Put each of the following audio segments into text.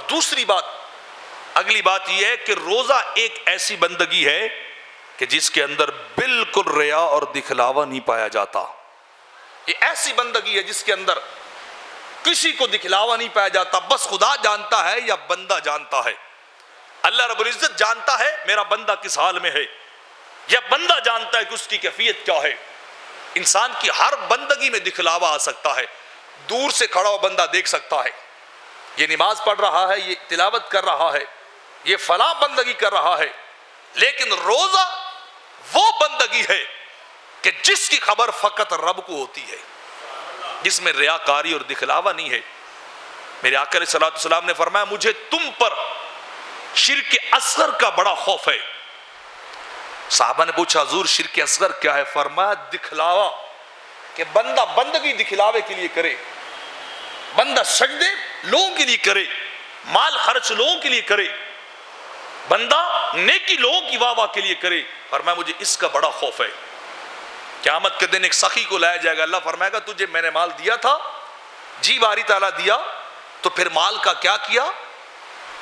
دوسری بات، اگلی بات یہ ہے کہ روزہ ایک ایسی بندگی ہے کہ جس کے اندر بالکل ریا اور دکھلاوا نہیں پایا جاتا. یہ ایسی بندگی ہے جس کے اندر کسی کو دکھلاوا نہیں پایا جاتا، بس خدا جانتا ہے یا بندہ جانتا ہے. اللہ رب العزت جانتا ہے میرا بندہ کس حال میں ہے، یا بندہ جانتا ہے کہ اس کی کیفیت کیا ہے. انسان کی ہر بندگی میں دکھلاوا آ سکتا ہے. دور سے کھڑا ہو بندہ دیکھ سکتا ہے یہ نماز پڑھ رہا ہے، یہ تلاوت کر رہا ہے، یہ فلاں بندگی کر رہا ہے. لیکن روزہ وہ بندگی ہے کہ جس کی خبر فقط رب کو ہوتی ہے، جس میں ریاکاری اور دکھلاوا نہیں ہے. میرے آقا علیہ الصلوۃ والسلام نے فرمایا مجھے تم پر شرک اصغر کا بڑا خوف ہے. صحابہ نے پوچھا حضور شرک اصغر کیا ہے؟ فرمایا دکھلاوا، کہ بندہ بندگی دکھلاوے کے لیے کرے، بندہ سجدے لوگوں کے لیے کرے، مال خرچ لوگوں کے لیے کرے، بندہ نیکی لوگوں کی واہ واہ کے لیے کرے. فرمایا مجھے اس کا بڑا خوف ہے. قیامت کے دن ایک سخی کو لایا جائے گا، اللہ فرمائے گا تجھے میں نے مال دیا تھا؟ جی باری تعالیٰ دیا. تو پھر مال کا کیا کیا؟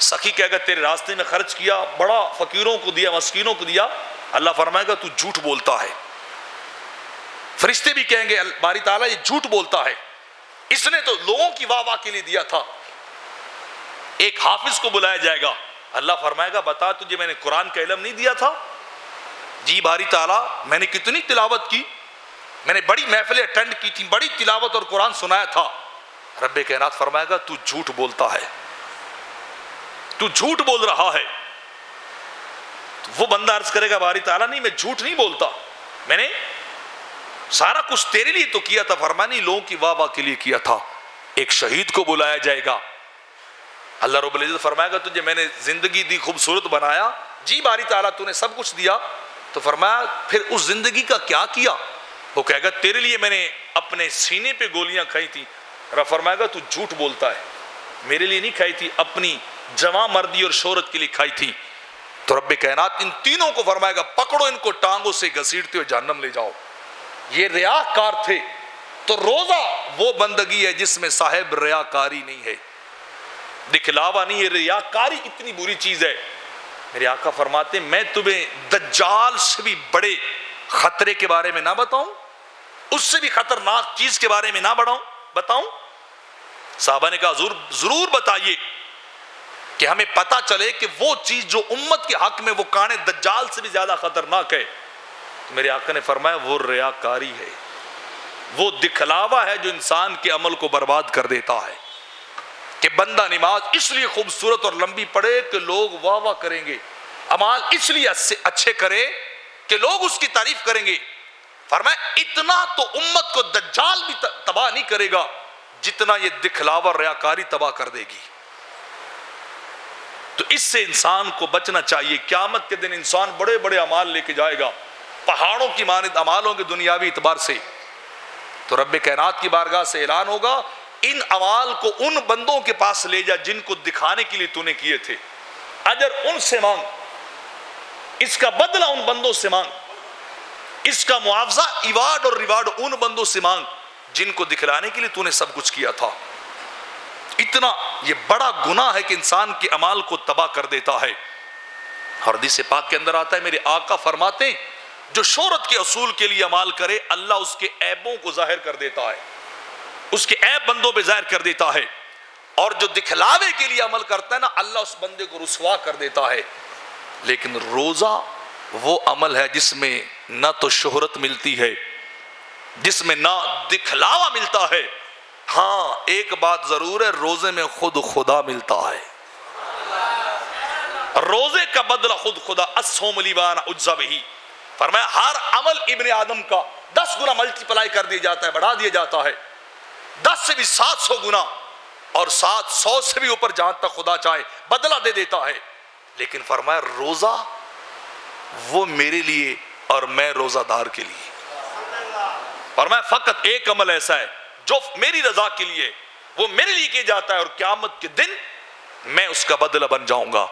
سخی کہے گا تیرے راستے میں خرچ کیا، بڑا فقیروں کو دیا، مسکینوں کو دیا. اللہ فرمائے گا تو جھوٹ بولتا ہے. فرشتے بھی کہیں گے باری تعالیٰ یہ جھوٹ بولتا ہے، اس نے تو لوگوں کی واہ واہ کے لیے دیا تھا. ایک حافظ کو بلایا جائے گا، اللہ فرمائے گا بتا تجھے میں نے قرآن کا علم نہیں دیا تھا؟ جی باری تعالیٰ میں نے کتنی تلاوت کی، میں نے بڑی محفلیں اٹینڈ کی تھی، بڑی تلاوت اور قرآن سنایا تھا. رب کائنات فرمائے گا تو جھوٹ بولتا ہے، تو جھوٹ بول رہا ہے. تو وہ بندہ عرض کرے گا باری تعالیٰ نہیں میں جھوٹ نہیں بولتا، میں نے سارا کچھ تیرے لیے تو کیا تھا. فرمایا نہیں لوگوں کی واہ واہ کے لیے کیا تھا. ایک شہید کو بلایا جائے گا، اللہ رب العزت فرمائے گا تجھے میں نے زندگی دی، خوبصورت بنایا. جی باری تعالیٰ تو نے سب کچھ دیا. تو فرمایا پھر اس زندگی کا کیا کیا؟ وہ کہے گا تیرے لیے میں نے اپنے سینے پہ گولیاں کھائی تھی. رب فرمائے گا تو جھوٹ بولتا ہے، میرے لیے نہیں کھائی تھی، اپنی جواں مردی اور شہرت کے لیے کھائی تھی. تو رب کائنات ان تینوں کو فرمائے گا پکڑو ان کو ٹانگوں سے گھسیٹتے ہوئے جہنم لے جاؤ. یہ ریاکار تھے. تو روزہ وہ بندگی ہے جس میں صاحب ریاکاری نہیں ہے، دکھلاوا نہیں ہے. ریاکاری اتنی بری چیز ہے. میرے آقا فرماتے ہیں میں تمہیں دجال سے بھی بڑے خطرے کے بارے میں نہ بتاؤں، اس سے بھی خطرناک چیز کے بارے میں نہ بتاؤں؟ صحابہ نے کہا حضور ضرور بتائیے کہ ہمیں پتا چلے کہ وہ چیز جو امت کے حق میں وہ کانے دجال سے بھی زیادہ خطرناک ہے. میرے آقا نے فرمایا وہ ریاکاری ہے، وہ دکھلاوا ہے جو انسان کے عمل کو برباد کر دیتا ہے. کہ بندہ نماز اس لیے خوبصورت اور لمبی پڑھے کہ لوگ واہ واہ کریں گے، اعمال اس لیے اچھے کرے کہ لوگ اس کی تعریف کریں گے. فرمایا اتنا تو امت کو دجال بھی تباہ نہیں کرے گا جتنا یہ دکھلاوا ریاکاری تباہ کر دے گی. تو اس سے انسان کو بچنا چاہیے. قیامت کے دن انسان بڑے بڑے اعمال لے کے جائے گا، پہاڑوں کی مانند اعمالوں کے دنیاوی اعتبار سے. تو رب کائنات کی بارگاہ سے اعلان ہوگا ان اعمال کو ان بندوں کے پاس لے جا جن کو دکھانے کے لیے تو نے کیے تھے، اجر ان سے مانگ، اس کا بدلہ ان بندوں سے مانگ، اس کا معاوضہ ایوارڈ اور ریوارڈ ان بندوں سے مانگ جن کو دکھلانے کے لیے تو نے سب کچھ کیا تھا. اتنا یہ بڑا گناہ ہے کہ انسان کے اعمال کو تباہ کر دیتا ہے. اور حدیث پاک کے اندر آتا ہے میرے آقا فرماتے ہیں جو شہرت کے اصول کے لیے عمل کرے اللہ اس کے عیبوں کو ظاہر کر دیتا ہے، اس کے عیب بندوں پہ ظاہر کر دیتا ہے. اور جو دکھلاوے کے لیے عمل کرتا ہے نا اللہ اس بندے کو رسوا کر دیتا ہے. لیکن روزہ وہ عمل ہے جس میں نہ تو شہرت ملتی ہے، جس میں نہ دکھلاوا ملتا ہے. ہاں ایک بات ضرور ہے، روزے میں خود خدا ملتا ہے. روزے کا بدلہ خود خدا. الصوم لی وانا اجزی بہ. فرمایا ہر عمل ابن آدم کا 10 گنا ملٹیپلائی کر دیا جاتا ہے، بڑھا دیا جاتا ہے، 10 سے بھی 700 گنا اور 700 سے بھی اوپر جہاں تک خدا چاہے بدلہ دے دیتا ہے. لیکن فرمایا روزہ وہ میرے لیے اور میں روزہ دار کے لیے. فرمایا فقط ایک عمل ایسا ہے جو میری رضا کے لیے وہ میرے لیے کیا جاتا ہے اور قیامت کے دن میں اس کا بدلہ بن جاؤں گا.